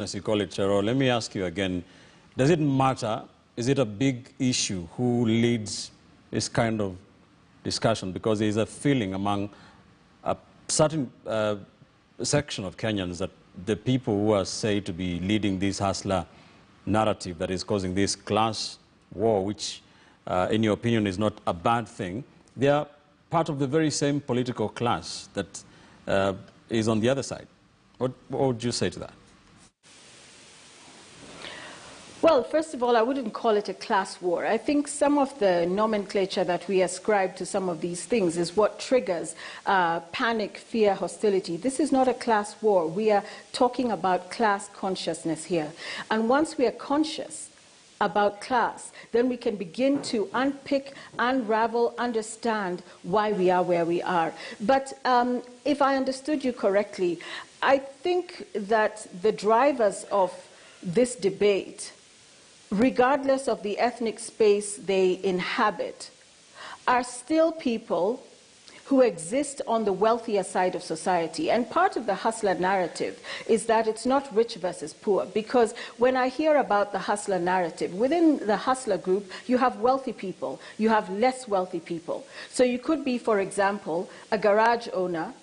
as you call it, Chero, let me ask you again, does it matter, is it a big issue who leads this kind of discussion? Because there is a feeling among a certain section of Kenyans that the people who are said to be leading this hustler narrative that is causing this class war, which in your opinion is not a bad thing, they are part of the very same political class that is on the other side. What would you say to that? Well, first of all, I wouldn't call it a class war. I think some of the nomenclature that we ascribe to some of these things is what triggers panic, fear, hostility. This is not a class war. We are talking about class consciousness here. And once we are conscious about class, then we can begin to unpick, unravel, understand why we are where we are. But if I understood you correctly, I think that the drivers of this debate, regardless of the ethnic space they inhabit, are still people who exist on the wealthier side of society. And part of the hustler narrative is that it's not rich versus poor, because when I hear about the hustler narrative, within the hustler group, you have wealthy people, you have less wealthy people. So you could be, for example, a garage owner,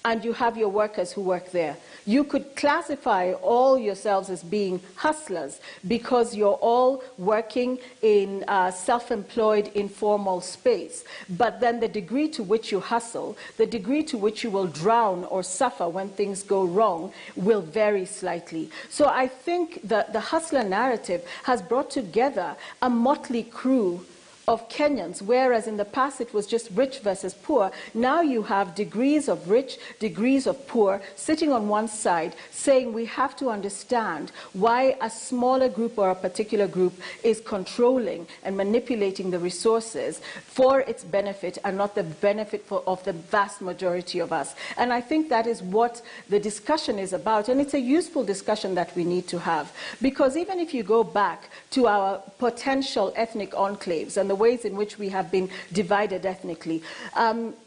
and you have your workers who work there. You could classify all yourselves as being hustlers because you're all working in self-employed, informal space. But then the degree to which you hustle, the degree to which you will drown or suffer when things go wrong will vary slightly. So I think that the hustler narrative has brought together a motley crew of Kenyans, whereas in the past it was just rich versus poor. Now you have degrees of rich, degrees of poor, sitting on one side, saying we have to understand why a smaller group or a particular group is controlling and manipulating the resources for its benefit and not the benefit of the vast majority of us. And I think that is what the discussion is about, and it's a useful discussion that we need to have. Because even if you go back to our potential ethnic enclaves and the ways in which we have been divided ethnically.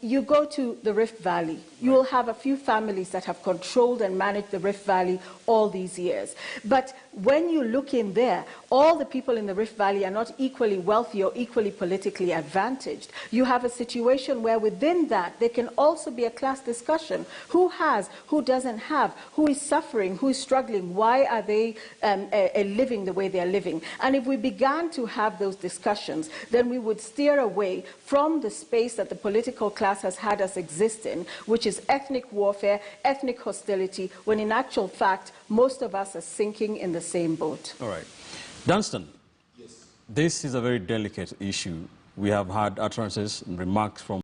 You go to the Rift Valley, you will have a few families that have controlled and managed the Rift Valley all these years. But when you look in there, all the people in the Rift Valley are not equally wealthy or equally politically advantaged. You have a situation where within that there can also be a class discussion. Who has, who doesn't have, who is suffering, who is struggling, why are they living the way they are living? And if we began to have those discussions, then we would steer away from the space that the political class has had us exist in, which is ethnic warfare, ethnic hostility, when in actual fact, most of us are sinking in the same boat. All right. Dunstan, yes. This is a very delicate issue. We have had utterances and remarks from